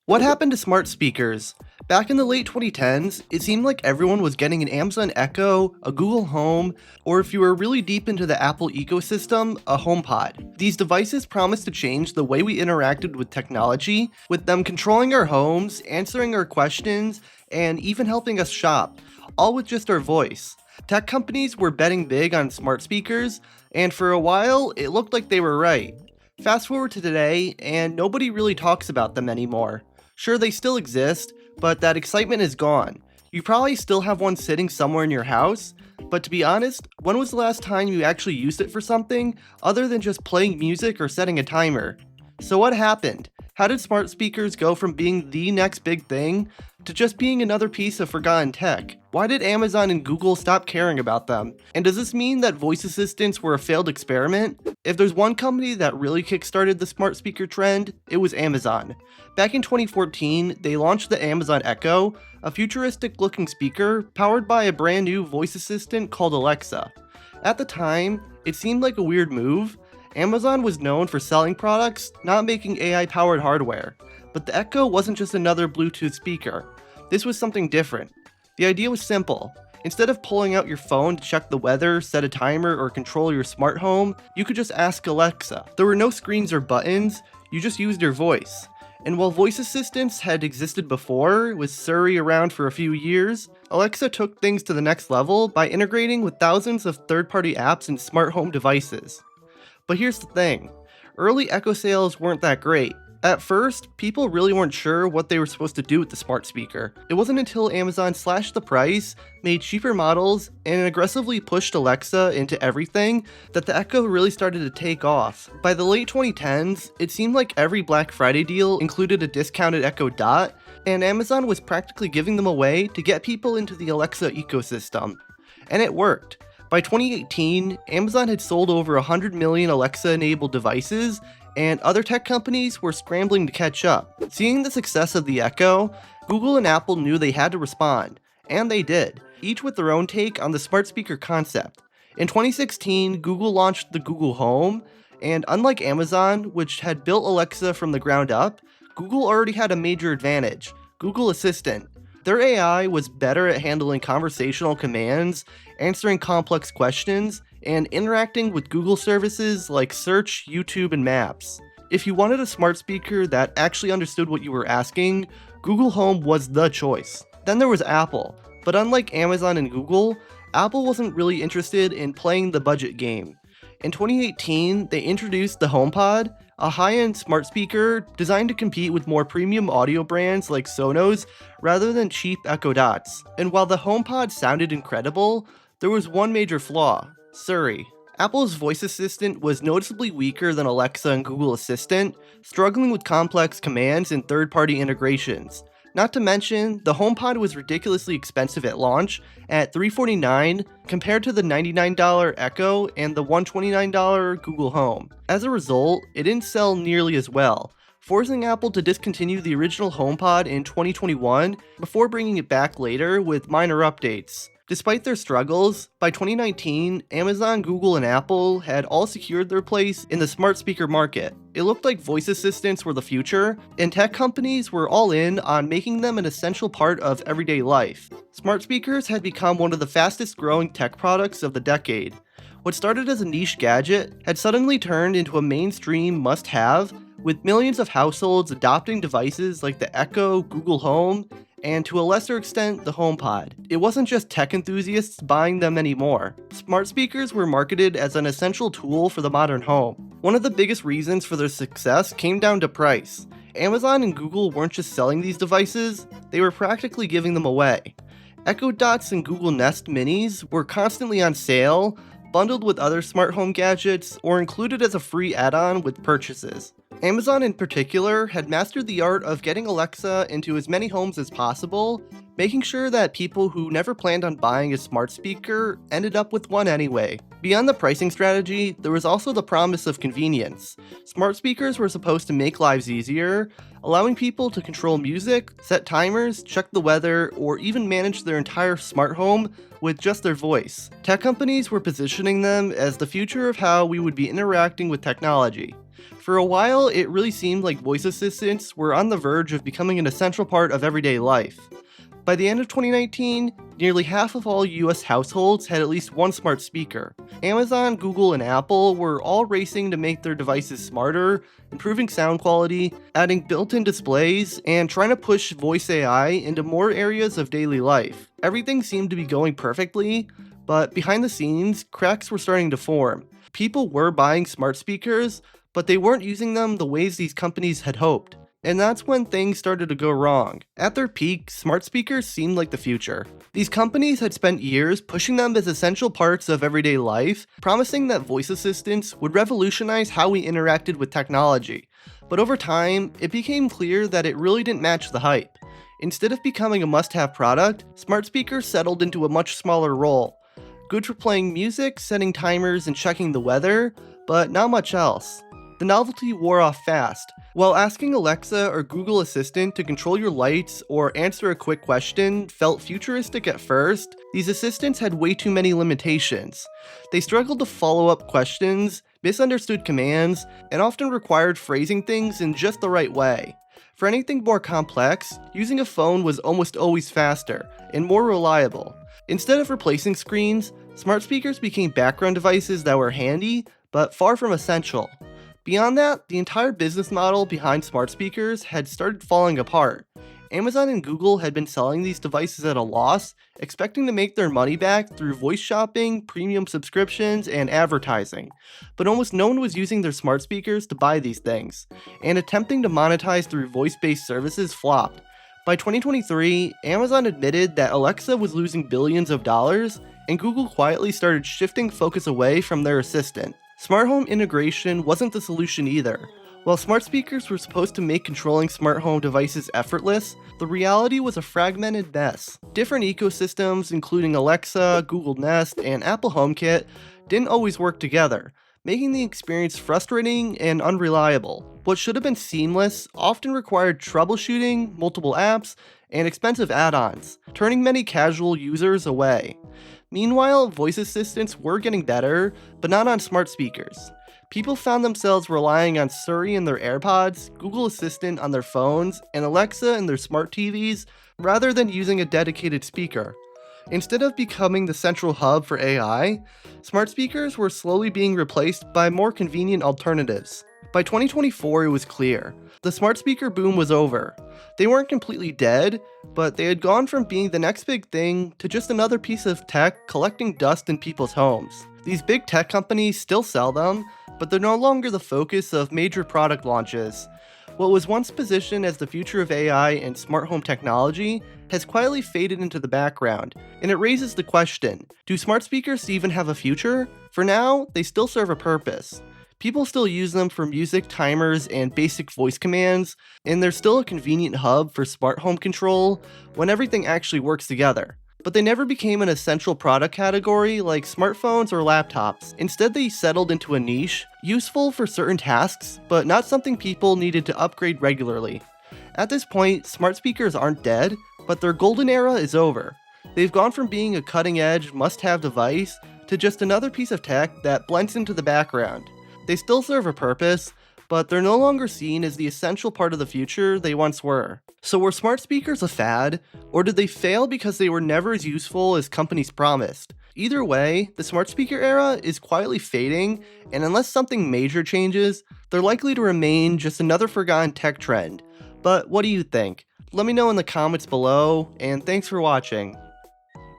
What happened to smart speakers? Back in the late 2010s, it seemed like everyone was getting an Amazon Echo, a Google Home, or if you were really deep into the Apple ecosystem, a HomePod. These devices promised to change the way we interacted with technology, with them controlling our homes, answering our questions, and even helping us shop, all with just our voice. Tech companies were betting big on smart speakers, and for a while, it looked like they were right. Fast forward to today, and nobody really talks about them anymore. Sure, they still exist, but that excitement is gone. You probably still have one sitting somewhere in your house, but to be honest, when was the last time you actually used it for something other than just playing music or setting a timer? So what happened? How did smart speakers go from being the next big thing to just being another piece of forgotten tech? Why did Amazon and Google stop caring about them? And does this mean that voice assistants were a failed experiment? If there's one company that really kickstarted the smart speaker trend, it was Amazon. Back in 2014, they launched the Amazon Echo, a futuristic looking speaker powered by a brand new voice assistant called Alexa. At the time, it seemed like a weird move. Amazon was known for selling products, not making AI-powered hardware. But the Echo wasn't just another Bluetooth speaker. This was something different. The idea was simple. Instead of pulling out your phone to check the weather, set a timer, or control your smart home, you could just ask Alexa. There were no screens or buttons, you just used your voice. And while voice assistants had existed before, with Siri around for a few years, Alexa took things to the next level by integrating with thousands of third-party apps and smart home devices. But here's the thing, early Echo sales weren't that great. At first, people really weren't sure what they were supposed to do with the smart speaker. It wasn't until Amazon slashed the price, made cheaper models, and aggressively pushed Alexa into everything that the Echo really started to take off. By the late 2010s, it seemed like every Black Friday deal included a discounted Echo Dot, and Amazon was practically giving them away to get people into the Alexa ecosystem. And it worked. By 2018, Amazon had sold over 100 million Alexa-enabled devices, and other tech companies were scrambling to catch up. Seeing the success of the Echo, Google and Apple knew they had to respond, and they did, each with their own take on the smart speaker concept. In 2016, Google launched the Google Home, and unlike Amazon, which had built Alexa from the ground up, Google already had a major advantage: Google Assistant. Their AI was better at handling conversational commands, answering complex questions, and interacting with Google services like Search, YouTube, and Maps. If you wanted a smart speaker that actually understood what you were asking, Google Home was the choice. Then there was Apple, but unlike Amazon and Google, Apple wasn't really interested in playing the budget game. In 2018, they introduced the HomePod, a high-end smart speaker designed to compete with more premium audio brands like Sonos rather than cheap Echo Dots. And while the HomePod sounded incredible, there was one major flaw: Siri. Apple's voice assistant was noticeably weaker than Alexa and Google Assistant, struggling with complex commands and third-party integrations. Not to mention, the HomePod was ridiculously expensive at launch at $349 compared to the $99 Echo and the $129 Google Home. As a result, it didn't sell nearly as well, forcing Apple to discontinue the original HomePod in 2021 before bringing it back later with minor updates. Despite their struggles, by 2019, Amazon, Google, and Apple had all secured their place in the smart speaker market. It looked like voice assistants were the future, and tech companies were all in on making them an essential part of everyday life. Smart speakers had become one of the fastest growing tech products of the decade. What started as a niche gadget had suddenly turned into a mainstream must-have, with millions of households adopting devices like the Echo, Google Home, and to a lesser extent, the HomePod. It wasn't just tech enthusiasts buying them anymore. Smart speakers were marketed as an essential tool for the modern home. One of the biggest reasons for their success came down to price. Amazon and Google weren't just selling these devices, they were practically giving them away. Echo Dots and Google Nest Minis were constantly on sale, bundled with other smart home gadgets, or included as a free add-on with purchases. Amazon in particular had mastered the art of getting Alexa into as many homes as possible, making sure that people who never planned on buying a smart speaker ended up with one anyway. Beyond the pricing strategy, there was also the promise of convenience. Smart speakers were supposed to make lives easier, allowing people to control music, set timers, check the weather, or even manage their entire smart home with just their voice. Tech companies were positioning them as the future of how we would be interacting with technology. For a while, it really seemed like voice assistants were on the verge of becoming an essential part of everyday life. By the end of 2019, nearly half of all US households had at least one smart speaker. Amazon, Google, and Apple were all racing to make their devices smarter, improving sound quality, adding built-in displays, and trying to push voice AI into more areas of daily life. Everything seemed to be going perfectly, but behind the scenes, cracks were starting to form. People were buying smart speakers, but they weren't using them the ways these companies had hoped. And that's when things started to go wrong. At their peak, smart speakers seemed like the future. These companies had spent years pushing them as essential parts of everyday life, promising that voice assistants would revolutionize how we interacted with technology. But over time, it became clear that it really didn't match the hype. Instead of becoming a must-have product, smart speakers settled into a much smaller role. Good for playing music, setting timers, and checking the weather, but not much else. The novelty wore off fast. While asking Alexa or Google Assistant to control your lights or answer a quick question felt futuristic at first, these assistants had way too many limitations. They struggled to follow up questions, misunderstood commands, and often required phrasing things in just the right way. For anything more complex, using a phone was almost always faster and more reliable. Instead of replacing screens, smart speakers became background devices that were handy, but far from essential. Beyond that, the entire business model behind smart speakers had started falling apart. Amazon and Google had been selling these devices at a loss, expecting to make their money back through voice shopping, premium subscriptions, and advertising. But almost no one was using their smart speakers to buy these things, and attempting to monetize through voice-based services flopped. By 2023, Amazon admitted that Alexa was losing billions of dollars, and Google quietly started shifting focus away from their assistant. Smart home integration wasn't the solution either. While smart speakers were supposed to make controlling smart home devices effortless, the reality was a fragmented mess. Different ecosystems, including Alexa, Google Nest, and Apple HomeKit, didn't always work together, making the experience frustrating and unreliable. What should have been seamless often required troubleshooting, multiple apps, and expensive add-ons, turning many casual users away. Meanwhile, voice assistants were getting better, but not on smart speakers. People found themselves relying on Siri in their AirPods, Google Assistant on their phones, and Alexa in their smart TVs, rather than using a dedicated speaker. Instead of becoming the central hub for AI, smart speakers were slowly being replaced by more convenient alternatives. By 2024, it was clear. The smart speaker boom was over. They weren't completely dead, but they had gone from being the next big thing to just another piece of tech collecting dust in people's homes. These big tech companies still sell them, but they're no longer the focus of major product launches. What was once positioned as the future of AI and smart home technology has quietly faded into the background, and it raises the question, do smart speakers even have a future? For now, they still serve a purpose. People still use them for music, timers, and basic voice commands, and they're still a convenient hub for smart home control when everything actually works together. But they never became an essential product category like smartphones or laptops. Instead, they settled into a niche, useful for certain tasks, but not something people needed to upgrade regularly. At this point, smart speakers aren't dead, but their golden era is over. They've gone from being a cutting-edge, must-have device to just another piece of tech that blends into the background. They still serve a purpose, but they're no longer seen as the essential part of the future they once were. So were smart speakers a fad, or did they fail because they were never as useful as companies promised? Either way, the smart speaker era is quietly fading, and unless something major changes, they're likely to remain just another forgotten tech trend. But what do you think? Let me know in the comments below, and thanks for watching.